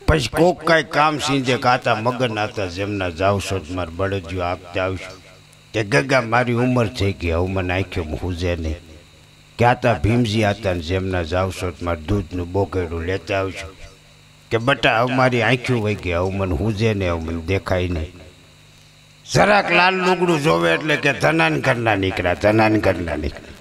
પછી કોક કાંઈ કામ સીંધે કાતા મગન હતા જેમના જાવ છો મારે બળદિયો આપતા આવશું કે ગગા મારી ઉંમર થઈ ગઈ હવે મને આંખ્યો હુજે નહીં ક્યાંતા ભીમજી હતા ને જેમના જાવ છો મારે દૂધનું બોગેડું લેતા આવશું કે બટા હવે મારી આંખ્યું વહી ગઈ હવે મને હુજે ને હવે મને દેખાય નહીં જરાક લાલ લુગડું જોવે એટલે કે ધનાન ઘરના નીકળ્યા ધનાન ઘરના નીકળ્યા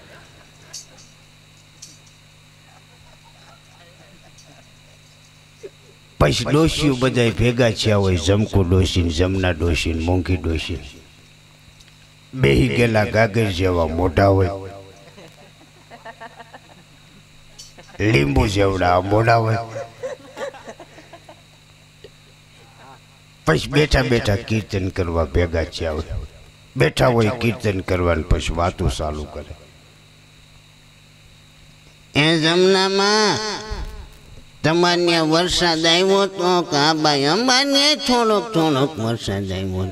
પછી ડોશીઓ બધા ભેગા થયા હોય જમકુ ડોશીને જમના ડોશીને મોંઘી ડોશીને બેહી ગયેલા ગાગર જેવા મોઢા હોય લીંબુ જેવડા મોઢા હોય પછી બેઠા બેઠા કીર્તન કરવા ભેગા થયા હોય બેઠા હોય કીર્તન કરવાનું પછી વાતો ચાલુ કરે એ જમનામાં તમારે વરસાદ આવ્યો તો કાબાઈ અંબાને થોડોક થોડોક વરસાદ આવ્યો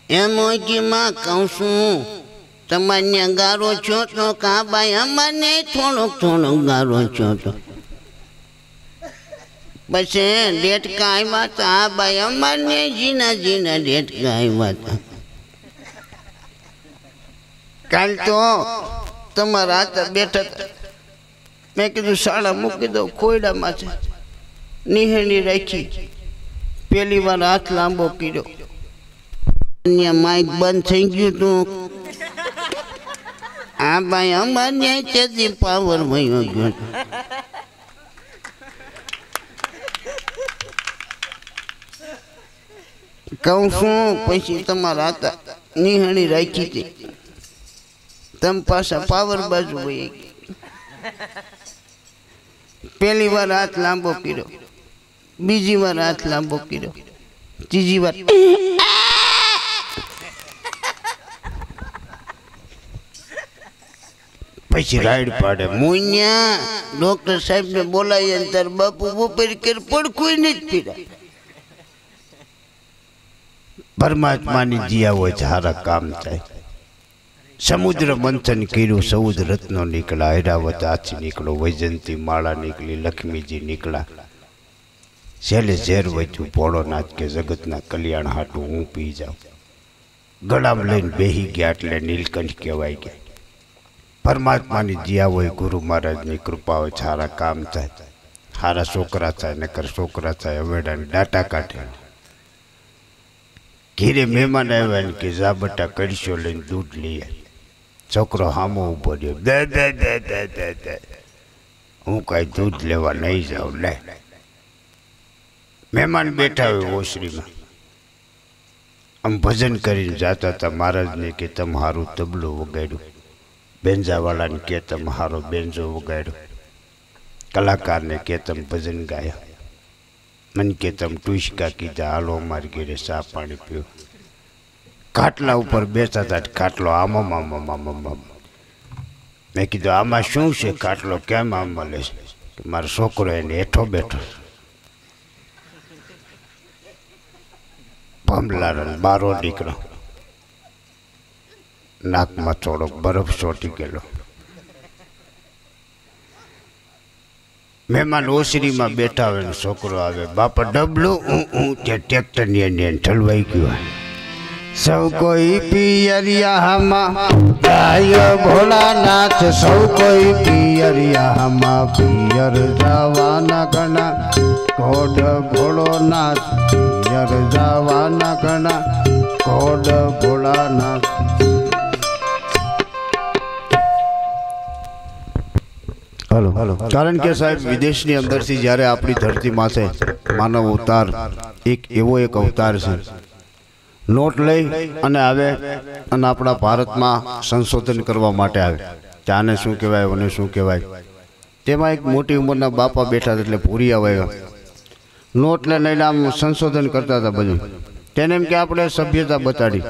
એમ હોય કે માં કહું છું તમારે ગારો છો તો કાબાઈ અંબાને થોડોક થોડોક ગારો છો તો પછી ડેટકા આવ્યા હતા આ બાઈ અંબાને જીના જીના ડેટકા આવ્યા હતા કાલ તો તમારા હાથ બેઠા મેં કીધું શાળા મૂકી દઉં ખોયડામાં છે નિહેણી રાખી પેલી વાર હાથ લાંબો કર્યો અહીંયા માઇક બંધ થઈ ગયું તું આ ભાઈ અમારે તેથી પાવર વયો ગયો કહું છું પછી તમારા હતા નિહાણી રાખી હતી તમે પાછા પાવર બાજુ વહી ગઈ પહેલી વાર હાથ લાંબો કર્યો બીજી વાર હાથ લાંબો કર્યો ત્રીજી વાર પછી રાઈડ પાડે મુન્યા ડોક્ટર સાહેબ ને બોલાવીએ તાર બાપુ બપોર કર પડખું નથી પીડા પરમાત્માની દિયા હોય સારા કામ થાય સમુદ્ર મંથન કર્યું 14 રત્નો નીકળ્યા ઐરાવત હાથી નીકળો વૈજંતી માળા નીકળી લક્ષ્મીજી નીકળ્યા છેલ્લે ઝેર વચ્યું ભોળોનાથ કે જગતના કલ્યાણ હાટું હું પી જાઉં ગળામાં લઈને બેહી ગયા એટલે નીલકંઠ કહેવાય ગયા પરમાત્માની દિયા હોય ગુરુ મહારાજની કૃપા હોય સારા કામ થાય સારા છોકરા થાય નકર છોકરા થાય અવેડાને ડાટા કાઢે ઘીરે મહેમાન આવ્યા ને કે જા બટા કડશો લઈને દૂધ લઈએ છોકરો હામો ઉભો રહ્યો દે દે દે દે દે દે હું કાંઈ દૂધ લેવા નહીં જાઉં લે મહેમાન બેઠા હોય ઓસરીમાં આમ ભજન કરીને જાતા હતા મહારાજને કે તમે હારું તબલું વગાડ્યું બેન્જાવાળાને કે તમે હારો બેન્જો વગાડ્યો કલાકારને કે તમે ભજન ગાયા મને કે તમે ટુસકા કીધા હાલો અમારી ઘેરે ચા પાણી પીઓ ખાટલા ઉપર બેસતા હતા ખાટલો આમાં મેં કીધું આમાં શું છે ખાટલો કેમ આમ મળે છે મારો છોકરો એને હેઠો બેઠો ભમલાનો બારો દીકરો નાકમાં થોડોક બરફ ચોટી ગયેલો મહેમાન ઓસરીમાં બેઠા હોય છોકરો આવે બાપા ડબલું હું ત્યાં ટ્રેક્ટરની અંદર ઠલવાઈ ગયું સૌ કોઈ પિયરિયામાં ગાય ભોળાનાથ સૌ કોઈ પિયરિયામાં પિયર જવાના ઘણા કોડ ભોળોનાથ પિયર જવાના ઘણા કોડ ભોળાનાથ હલો કારણ કે સાહેબ વિદેશની અંદરથી જ્યારે આપણી ધરતી માથે માનવ અવતાર એક એવો એક અવતાર છે નોટ લઈ અને આવે અને આપણા ભારતમાં સંશોધન કરવા માટે આવે કે આને શું કહેવાય અને શું કહેવાય તેમાં એક મોટી ઉંમરના બાપા બેઠા હતા એટલે ભૂરી આવ્યા નોટ લઈને આમ સંશોધન કરતા હતા બધું તેને એમ કે આપણે સભ્યતા બતાડી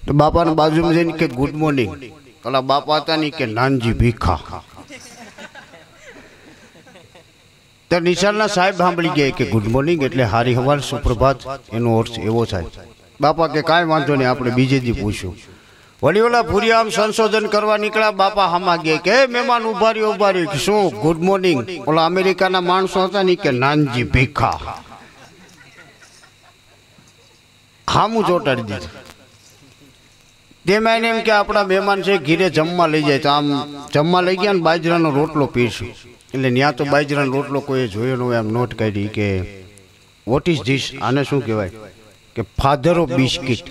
તો બાપાના બાજુમાં જઈને કે ગુડ મોર્નિંગ ઓલા બાપા હતા ની કે નાનજી ભીખા તો નિશાળના સાહેબ સાંભળી ગયા કે ગુડ મોર્નિંગ એટલે હારી હવાર સુપ્રભાત એનો અર્થ એવો થાય બાપા કે કાંઈ વાંધો નહીં આપણે બીજે દી પૂછ્યું વળી ઓલા ભૂરિયા આમ સંશોધન કરવા નીકળ્યા, બાપા હામા ગયા કે મહેમાન ઉભા રહ્યો શું ગુડ મોર્નિંગ. ઓલા અમેરિકાના માણસો હતા ને કે નાનજી ભીખા હામું ચોટાડી દીધું. તેમાં એને એમ કે આપણા મહેમાન છે ઘીરે જમવા લઈ જાય, તો આમ જમવા લઈ ગયા ને બાજરાનો રોટલો પીરશું. એટલે ત્યાં તો બાજરાનો રોટલો કોઈ જોયો ન હોય, આમ નોટ કાઢી કે વોટ ઇઝ ધીસ, આને શું કહેવાય કે ફાધર ઓફ બિસ્કિટ,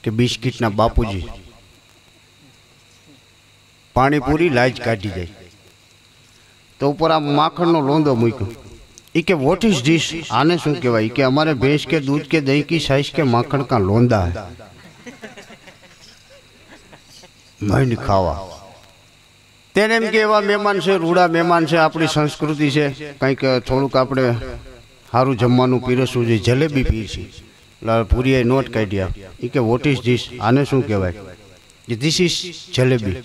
કે બિસ્કિટના બાપુજી. પાણીપુરી લાજ કાઢી જાય તો ઉપર આ માખણનો લોંદો મૂક્યો. એ કે વોટ ઇઝ ધીસ, આને શું કહેવાય કે અમારે ભેંસ કે दूध के दही की साइज के माखण का लोंदा है. મહિને ખાવા તેને એમ કે એવા મહેમાન છે, રૂડા મહેમાન છે, આપણી સંસ્કૃતિ છે, કંઈક થોડુંક આપણે સારું જમવાનું પીરસવું જોઈએ. જલેબી પીરસી. પૂરીએ નોટ કાઢ્યા. એ કે વોટ ઇઝ ધીસ, આને શું કહેવાય કે ધીસ ઇઝ જલેબી.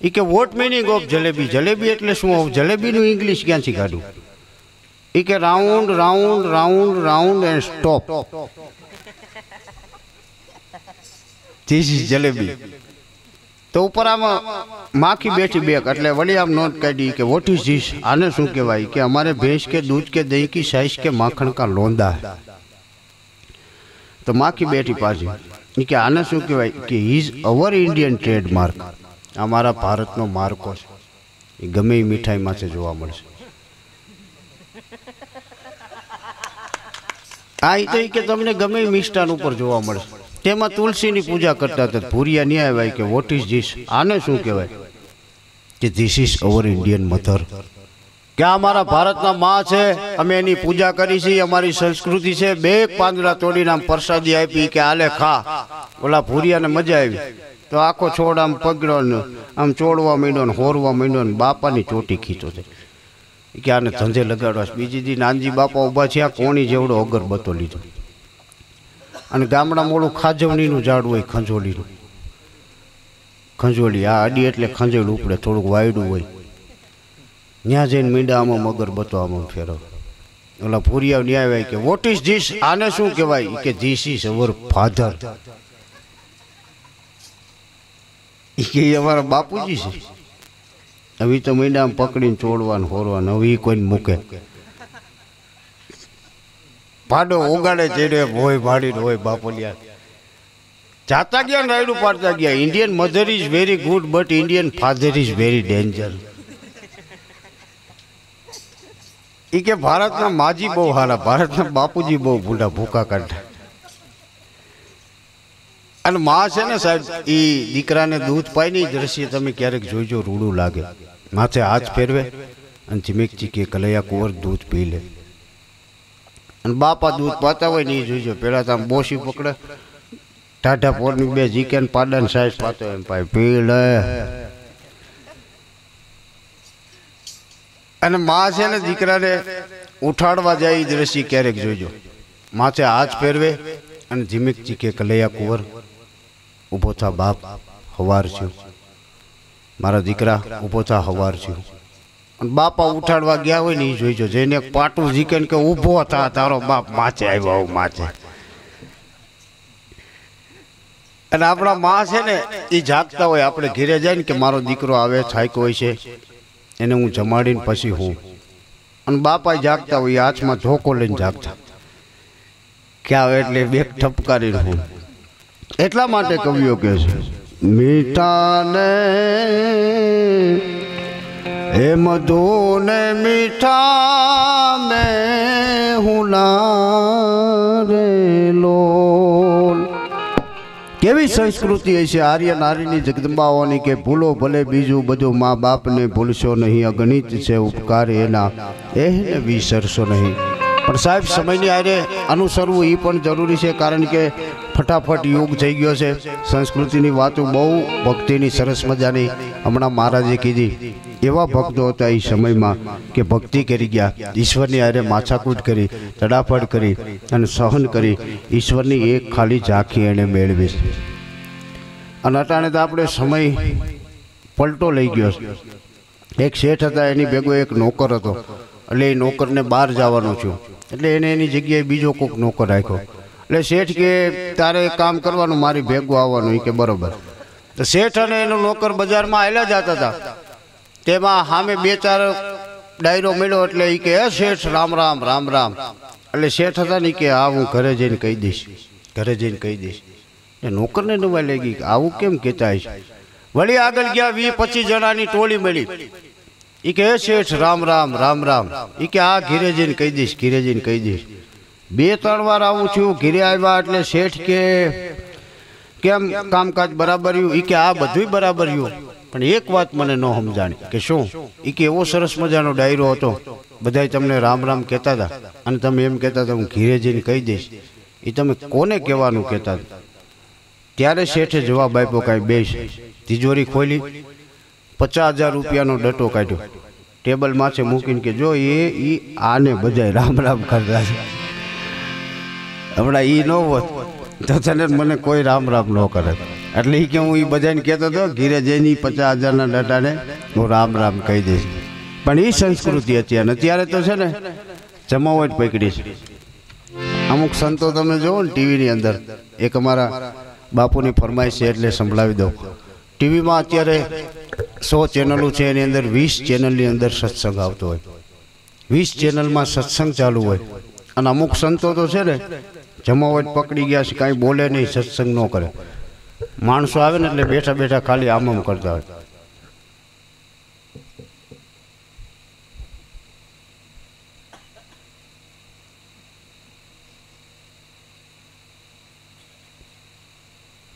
એ કે what meaning of jalebi, jalebi એટલે શું, જલેબીનું ઇંગ્લિશ ક્યાંથી કાઢું. એ કે round round round round and stop, this is jalebi. તો ઉપર આમાં માખી બેઠી બેક, એટલે વળી આમ નોટ કાઢી કે વોટ ઇઝ ધીસ, આને શું કહેવાય કે અમારે ભેંસ કે दूध के दही की साइज के माखण का लोंदा है. તો માખી બેઠી પાછી કે આને શું કહેવાય કે ઇઝ અવર ઇન્ડિયન ટ્રેડમાર્ક, અમારા ભારતનો માર્કો છે, એ ગમે એ મીઠાઈમાં જોવા મળશે. આ તો કે તમને ગમે એ મિષ્ટાન ઉપર જોવા મળશે. તેમાં તુલસીની પૂજા કરતા હતા. ભૂરિયા નહીં આવ્યા કે વોટ ઇઝ ધીસ, આને શું કહેવાય કે this is our Indian mother, કે અમારા ભારતના માં છે, અમે એની પૂજા કરી છે, અમારી સંસ્કૃતિ છે. બે પાંદડા તોડીને આમ પ્રસાદી આપી કે આલે ખા. ઓલા ભૂરિયાને મજા આવી તો આખો છોડ આમ પગડ્યો ને આમ ચોડવા માંડ્યો ને હોરવા માંડ્યો ને બાપાની ચોટી ખીચો છે. કે આને ધંધે લગાડવા. બીજી દી નાનજી બાપા ઊભા છે, આ કોણી જેવડો અગરબત્તો લીધો, અને ગામડા મોડું ખાજવણીનું ઝાડ હોય, ખંજોળીનું. ખંજોળી આ અડી એટલે ખંજોળ ઉપડે, થોડુંક વાયડું હોય. ત્યાં જઈને મીંડા આમાં અગરબત્તો આમાં ફેરવ. ઓલા ભૂરિયા ન્યાય હોય કે વોટ ઇઝ ધીસ, આને શું કહેવાય કે ધીસ ઇઝ અવર ફાધર, કે અમારા બાપુજી છે. હવે તો મીંડા પકડીને ચોડવાનું હોરવાનું, હવે કોઈને મૂકે. પાડો ઓગાડે ચડે હોય ભાડીને હોય બાપોલિયા. જાતા ગયા ને રાયડું પાડતા ગયા. Indian mother is very good but Indian father is very danger. એ કે ભારતના માજી બહુ હારા, ભારતના બાપુજી બહુ ભૂંડા ભૂકા કાઢતા. અને માં છે ને સાહેબ, એ દીકરાને દૂધ પાય ને દ્રશ્ય તમે ક્યારેક જોઈજો, રૂડું લાગે. માથે હાથ ફેરવે અને ચીમેકચી કે કલૈયા કુંવર દૂધ પી લે. અને બાપા દૂધ પાતા હોય ને એ જોઈજો, પેલા તો આમ બોસી પકડે, ટાઢા પોરની બે જીકેન પાડા ને સાઈડ પાતો એમ પાય પી લે. અને માં છે ને દીકરાને ઉઠાડવા જાય એ દ્રશ્ય ક્યારેક જોઈજો. માથે હાથ ફેરવે અને ઝીમેકચી કે કલૈયા કુંવર ઊભો થા બાપ, હવાર છું, મારા દીકરા ઊભો થા, હવાર છું. અને બાપા ઉઠાડવા ગયા હોય ને એ જોઈજો, જેને એક પાટું જીકે કે ઊભો થા, તારો બાપ માચે આવ્યો માચે. અને આપણા માં છે ને એ જાગતા હોય, આપણે ઘેરે જાય ને કે મારો દીકરો આવે થાક્યો હોય છે, એને હું જમાડીને પછી હું. અને બાપા જાગતા હોય, હાથમાં ધોકો લઈને જાગતા ક્યાં એટલે બે ઠપકારીને હું. એટલા માટે કવિઓ કહે છે મીઠાને હે મધુને મીઠા મેં હું લારેલો. કેવી સંસ્કૃતિ હશે આર્ય નારીની જગદંબાઓની કે ભૂલો ભલે બીજું બધું, મા બાપને ભૂલશો નહીં, અગણિત છે ઉપકાર એના, એને વિસરશો નહીં. પણ સાહેબ સમયની આરે અનુસરવું એ પણ જરૂરી છે, કારણ કે ફટાફટ યુગ થઈ ગયો છે. સંસ્કૃતિની વાતો બહુ ભક્તિની સરસ મજાની હમણાં મહારાજે કીધી. એવા ભક્તો હતા એ સમયમાં કે ભક્તિ કરી ગયા, ઈશ્વરની આરે માથાકૂટ કરી, તડાફડ કરી અને સહન કરી, ઈશ્વરની એક ખાલી ઝાંખી એણે મેળવી. અને અટાણે તો આપણે સમય પલટો લઈ ગયો છે. એક શેઠ હતા, એની ભેગો એક નોકર હતો. એટલે એ નોકરને બહાર જવાનો છું, એટલે એને એની જગ્યાએ બીજો કોઈક નોકર રાખ્યો. એટલે શેઠ કે તારે એક કામ કરવાનું, મારી ભેગું આવવાનું. એ કે બરોબર. તો શેઠ અને એનો નોકર બજારમાં આવેલા જતા હતા. તેમાં સામે બે ચાર ડાયરો મળ્યો એટલે એ કે શેઠ રામ રામ રામ રામ. એટલે શેઠ હતા ને કે હા હું ઘરે જઈને કહી દઈશ, ઘરે જઈને કહી દઈશ. એ નોકરને નવાઈ લાગી કે આવું કેમ કહેતા હશે. વળી આગળ ગયા 20-25 જણાની ટોળી મળી. એ કે શેઠ રામ રામ રામ રામ. એ કે હા ઘીરે જઈને કહી દઈશ, ઘીરે જઈને કહી દઈશ. 2-3 વાર આવું છું. ઘીરે આવ્યા એટલે શેઠ કે કેમ કામકાજ બરાબર રહ્યું. એ કે આ બધું બરાબર રહ્યું, પણ એક વાત મને ન સમજાણી. કે શું? એ કે એવો સરસ મજાનો ડાયરો હતો, બધાય તમને રામ રામ કહેતા હતા અને તમે એમ કહેતા હતા હું ઘીરે જઈને કહી દઈશ. એ તમે કોને કહેવાનું કહેતા હતા? ત્યારે શેઠે જવાબ આપ્યો, કાંઈ બેસ. તિજોરી ખોલી, 50,000 રૂપિયાનો ડટો કાઢ્યો, ટેબલ માથે મૂકીને કે જો એ આને બધાય રામ રામ કરતા છે. હમણાં એ ન હોત તો તને મને કોઈ રામ રામ ન કરે. એટલે એ કે હું એ બધાને કહેતો હતો ઘીરે જઈને 50,000ના ડટાને હું રામ રામ કહી દઈશ. પણ એ સંસ્કૃતિ હતી. અને અત્યારે તો છે ને જમાવટ પકડી છે. અમુક સંતો તમે જોવો ને ટીવીની અંદર, એક અમારા બાપુની ફરમાઈશ છે એટલે સંભળાવી દઉં. ટીવીમાં અત્યારે 100 ચેનલો છે, એની અંદર 20 ચેનલની અંદર સત્સંગ આવતો હોય, 20 ચેનલમાં સત્સંગ ચાલુ હોય. અને અમુક સંતો તો છે ને જમાવટ પકડી ગયા છે, કાંઈ બોલે નહીં, સત્સંગ ન કરે. માણસો આવે ને એટલે બેઠા બેઠા ખાલી આમ કરતા હોય.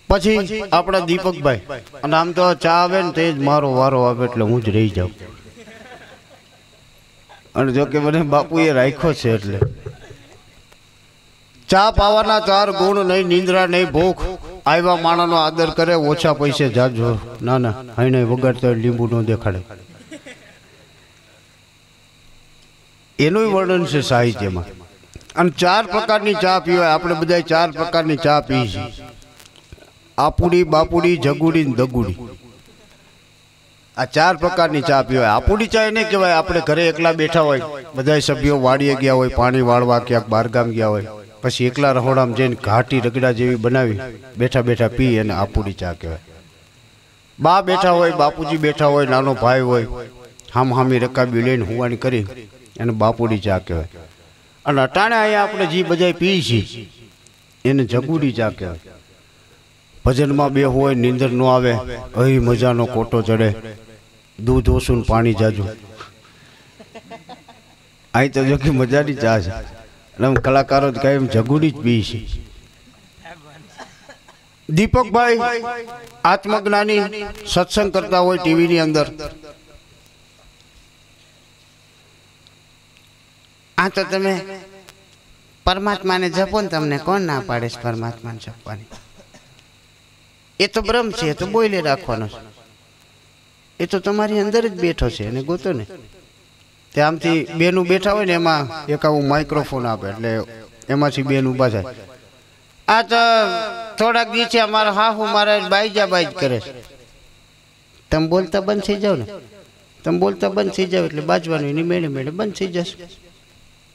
પછી આપણા દીપકભાઈ, અને આમ તો ચા આવે ને તે જ મારો વારો આવે એટલે હું જ રહી જાઉં. અને જો કે મને બાપુએ રાખ્યો છે એટલે ચા પાવાના 4 ગુણ નહીં, નિંદ્રા નહીં, ભૂખ. આવ્યા માણસનો આદર કરે, ઓછા પૈસે જાજો. ના ના હાઈને વગાડતા લીંબુ ન દેખાડે. એનું વર્ણન છે સાહિત્યમાં. અને 4 પ્રકારની ચા પીવાય. આપણે બધા 4 પ્રકારની ચા પીએ છીએ: આપુડી, બાપુડી, જગુડી ને દગુડી. આ 4 પ્રકારની ચા પીવાય. આપુડી ચા એને કહેવાય આપણે ઘરે એકલા બેઠા હોય, બધા સભ્યો વાડીએ ગયા હોય, પાણી વાળવા ક્યાંક બહારગામ ગયા હોય, પછી એકલા રહોડામાં જઈને ઘાટી રગડા જેવી બનાવી બેઠા બેઠા પી, એને આપુડી ચા કહેવાય. બા બેઠા હોય, બાપુજી બેઠા હોય, નાનો ભાઈ હોય, હામી રકાબી લઈને હુવાની કરી, એને બાપુડી ચા કહેવાય. અને અટાણે અહીંયા આપણે જે બધા પી છીએ એને જગુડી ચા કહેવાય. ભજનમાં બે હોય, નીંદર ન આવે, અહીં મજાનો કોટો ચડે, દૂધ ઓછું ને પાણી જાજુ. અહીં તો જો કે મજાની ચા છે. એટલે કલાકારો જ કાંઈ એમ જગુડી જ પી છે. દીપકભાઈ આત્મજ્ઞાની સત્સંગ કરતા હોય ટીવીની અંદર. આ તો તમે પરમાત્માને જપો ને, તમને કોણ ના પાડે છે પરમાત્માને જપવાની? એ તો બ્રહ્મ છે, એ તો બોલે રાખવાનો છે. એ તો તમારી અંદર જ બેઠો છે, એને ગોતો ને. તે આમથી બેનું બેઠા હોય ને એમાં એક આવું માઇક્રોફોન આપે, એટલે એમાંથી બેન ઊભા થાય. આ તો થોડાક દિવસે અમારા હાહુ મારા બાઈજા બાઈજ કરે છે. તમે બોલતા બંધ થઈ જાઓ ને, તમે બોલતા બંધ થઈ જાવ એટલે બાજવાનું એની મેળે મેળે બંધ થઈ જશે.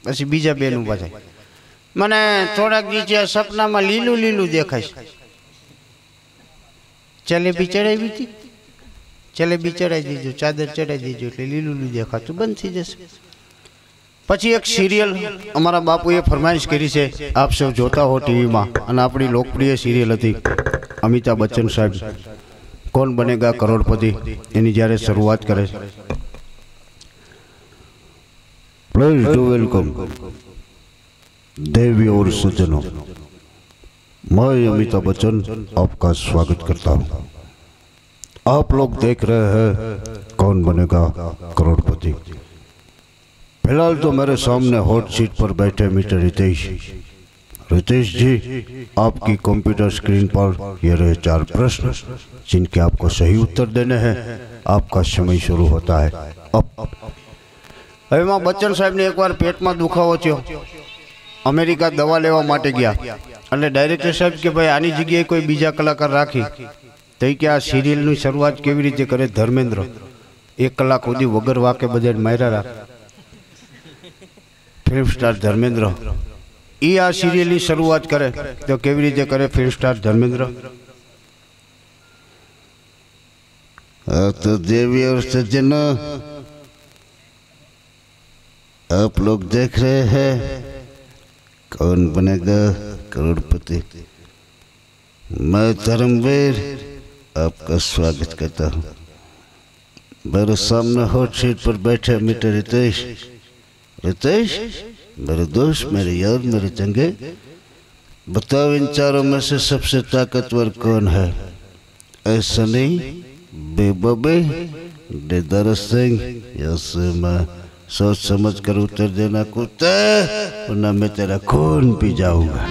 પછી બીજા બેન ઊભા થાય. મને થોડાક દિવસે સપનામાં લીલું લીલું દેખાય છે. જલેબી ચડાવી હતી, જલેબી ચડાવી દીધું, ચાદર ચડાવી દીધું એટલે લીલું લીલું દેખાતું બંધ થઈ જશે. પછી એક સિરિયલ અમારા બાપુએ ફરમાઈશ કરી છે, આપ સૌ જોતા હો ટીવીમાં, અને આપણી લોકપ્રિય સિરિયલ હતી અમિતાભ બચ્ચન સાહેબ, કોણ બનેગા કરોડપતિ. એની જ્યારે શરૂઆત કરે છે, प्लीज डू वेलकम देवी और सज्जनों, मैं अमिताभ बच्चन आपका स्वागत करता हूँ. आप लोग देख रहे हैं कौन बनेगा करोड़पति. फिलहाल तो मेरे सामने हॉट सीट पर बैठे मिस्टर रितेश. रितेश जी, आपकी कंप्यूटर स्क्रीन पर ये रहे 4 प्रश्न, जिनके आपको सही उत्तर देने हैं. आपका समय शुरू होता है अब. એમાં બચ્ચન સાહેબને એકવાર પેટમાં દુખાવો થયો, અમેરિકા દવા લેવા માટે ગયા. એટલે ડાયરેક્ટર સાહેબ કે ભાઈ આની જગ્યાએ કોઈ બીજા કલાકાર રાખી. તો કે આ સિરિયલની શરૂઆત કેવી રીતે કરે ધર્મેન્દ્ર? 1 કલાક સુધી વગર વાકે બધાને માર્યા રાખ. ફિલ્મ સ્ટાર ધર્મેન્દ્ર એ આ સિરિયલની શરૂઆત કરે તો કેવી રીતે કરે ફિલ્મ સ્ટાર ધર્मेंद्र? तो देवी और सज्जनों, आप लोग देख रहे हैं कौन बनेगा करोड़पति। मैं धर्मवीर आपका स्वागत करता हूँ। मेरे सामने हॉट सीट पर बैठे मिस्टर रितेश। रितेश मेरे दोस्त, मेरे यार, मेरे चंगे, बताओ इन चारों में से सबसे ताकतवर कौन है? ऐसा नहीं बेबबे डेदार सिंह या मैं सोच समझ कर उत्तर देना कुत्ते, वरना मैं तेरा खून पी जाऊंगा।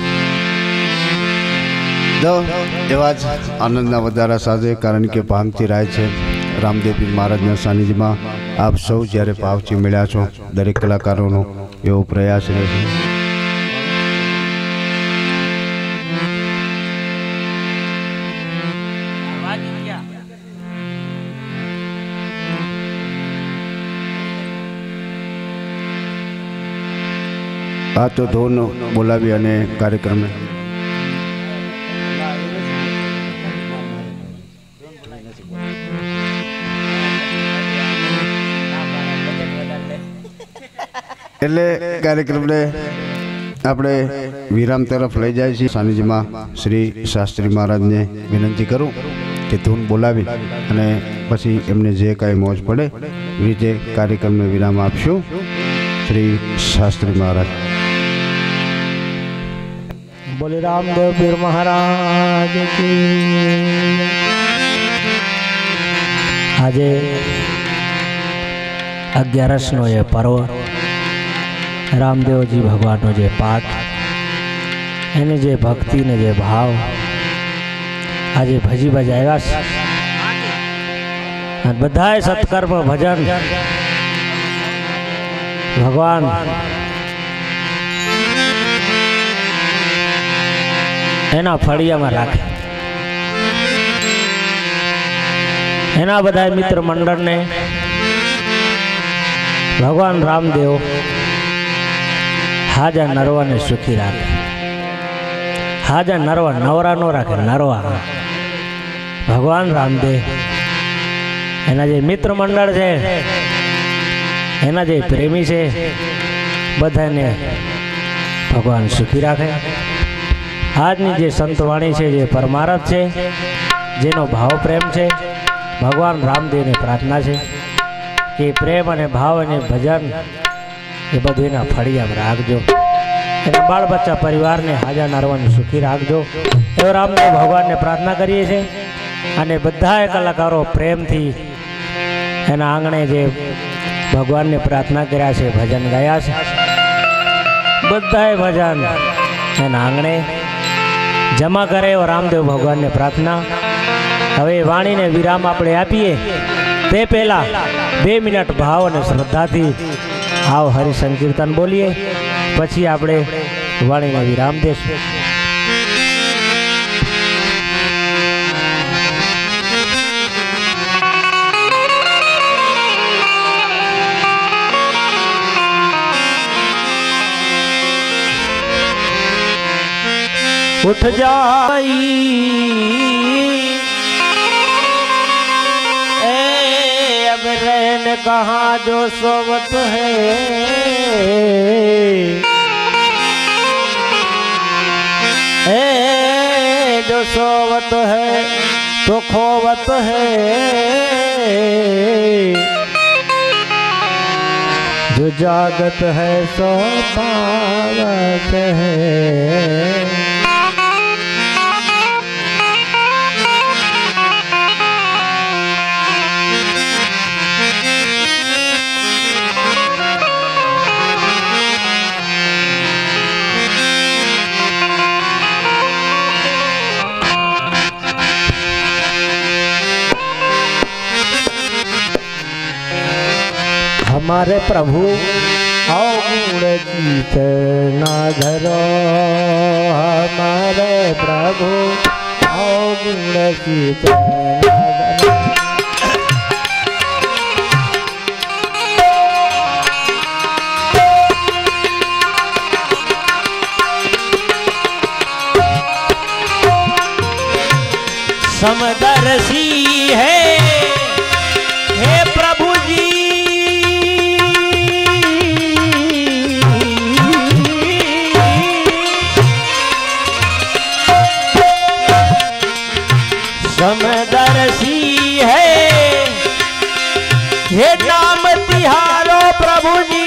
તો એવા જ આનંદના વધારા સાથે, કારણ કે ભાંગથી રાય છે રામદેવપીર મહારાજના સાનિધ્યમાં આપ સૌ જ્યારે ભાવથી મળ્યા છો, દરેક કલાકારોનો એવો પ્રયાસ રહેશે। આ તો ધોન બોલાવી અને કાર્યક્રમને એટલે કાર્યક્રમને આપણે વિરામ તરફ લઈ જાય છીએ। સાનિધ્યમાં શ્રી શાસ્ત્રી મહારાજને વિનંતી કરું કે ધૂન બોલાવી અને પછી એમને જે કાંઈ મોજ પડે એ રીતે કાર્યક્રમને વિરામ આપશું। શ્રી શાસ્ત્રી महाराज। बोले रामदेव पीर महाराज की। आज 11નો ये पर्व रामदेवजी भगवानનો જે પાઠ, એને જે ભક્તિ ને જે ભાવ આજે ભજી બજાવ્યા છે, અને બધાય સત્કર્મ ભજન ભગવાન એના ફળિયામાં રાખે। એના બધા મિત્ર મંડળને ભગવાન રામદેવ હાજા નરવાને સુખી રાખે। હાજા નરવા નવરા નો રાખે, નરવા ભગવાન રામદેવ એના જે મિત્ર મંડળ છે, એના જે પ્રેમી છે, બધાને ભગવાન સુખી રાખે। આજની જે સંતવાણી છે, જે પરમારથ છે, જેનો ભાવ પ્રેમ છે, ભગવાન રામદેવને પ્રાર્થના છે કે પ્રેમ અને ભાવ અને ભજન એ બધું એના ફળિયામાં રાખજો। એના બાળ બચ્ચા પરિવારને હાજા નરવાને સુખી રાખજો, એવો રામદેવ ભગવાનને પ્રાર્થના કરીએ છીએ। અને બધાએ કલાકારો પ્રેમથી એના આંગણે જે ભગવાનને પ્રાર્થના કર્યા છે, ભજન ગાયા છે, બધાએ ભજન એના આંગણે જમા કરે એવો રામદેવ ભગવાનને પ્રાર્થના। હવે વાણીને વિરામ આપણે આપીએ તે પહેલા 2 મિનિટ ભાવ અને શ્રદ્ધાથી આવ હરિસંકીર્તન બોલીએ, પછી આપણે વાણીને વિરામ દેશું। उठ जाई अब रहन कहाँ जो सोवत है, जो सोवत है तो खोवत है, जो जागत है सो पावत है। हमारे प्रभु आओ गुण गीत ना धरो, हमारे प्रभु आओ गुण गीत ना धरो। समदर्शी है हे प्रभु जी। समदर्शी है हे नाम तिहारो प्रभु जी।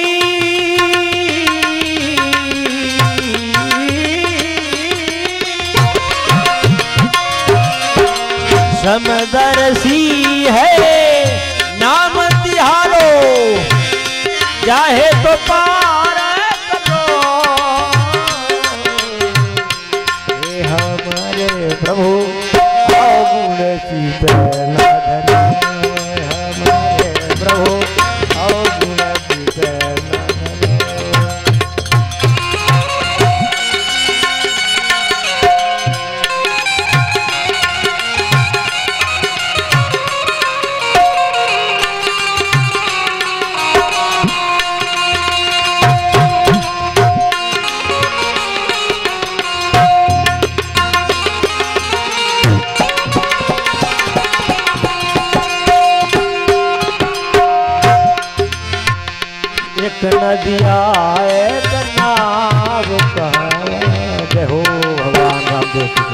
समदर्शी है नाम तिहारो चाहे तो पार करो हे हमारे प्रभु अवगुण चित नादन हमारे प्रभु अवगुण चित नदिया एक नाव जय हो भगवान रामदेव की।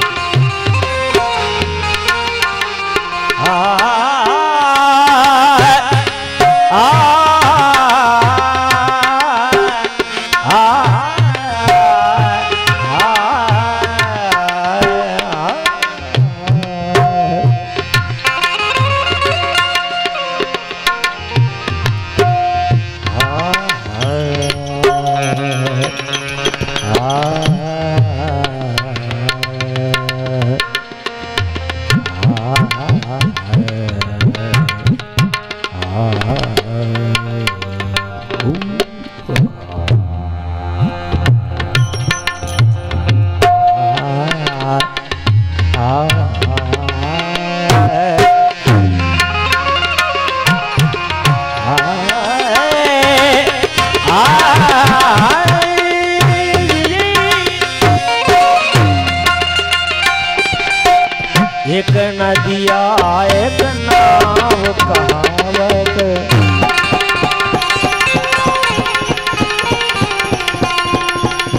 एक नदिया एक नाव कहावत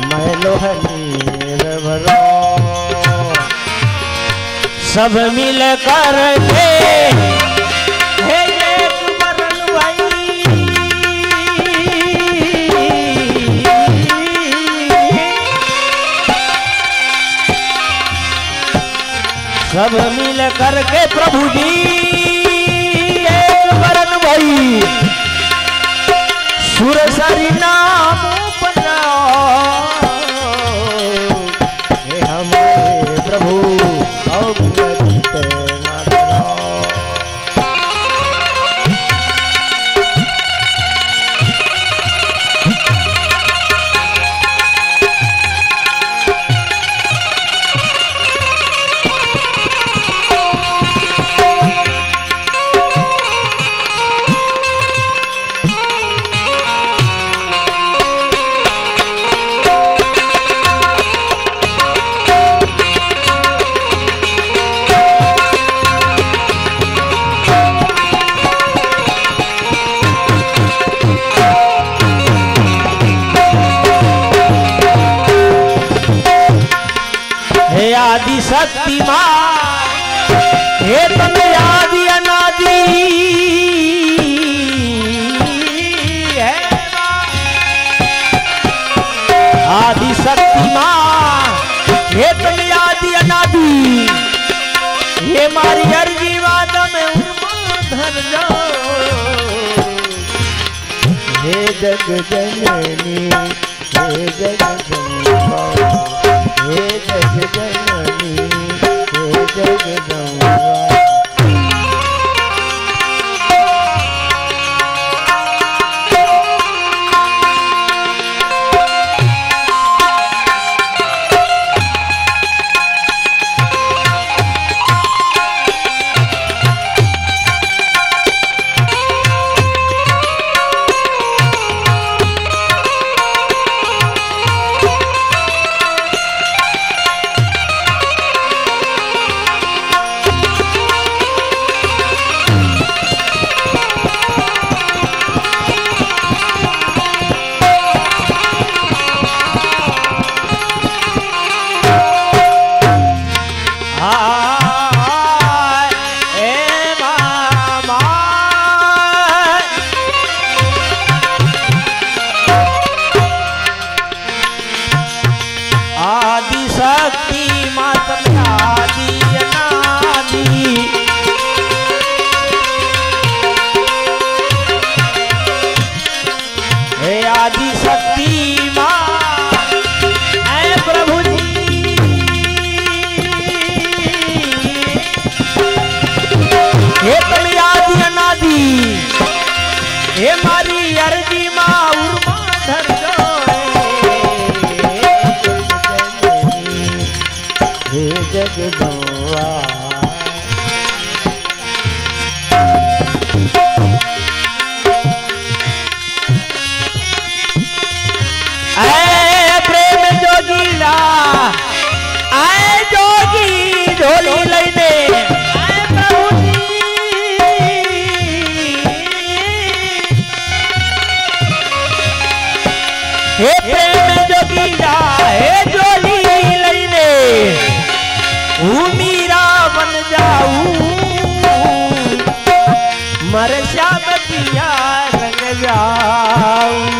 मैं लोहनीर भरो सब मिल कर के हे एक बरन भाई। सब मिल करके प्रभु जी एक बरन भाई सुरसरी नाम बनाओ हे हमारे प्रभु अवगुण ना कराओ। आदि शक्तिमान हे तुम आदि अनादि है आदि शक्तिमान हे तुम आदि अनादि ये मारी अर्जी वाद में धर जाओ हे जग जननी हे जग जगदम्बा हे जग जननी हे जगदम्बा। अरजी माँ उर्मा धरजो हे जगदम्बा प्रेम जोगीला आए जोगी ढोली लईने हे प्रेम जोगीला हे जोली लईने मीरा बन जाऊं मर श्याम पिया रंग जाऊं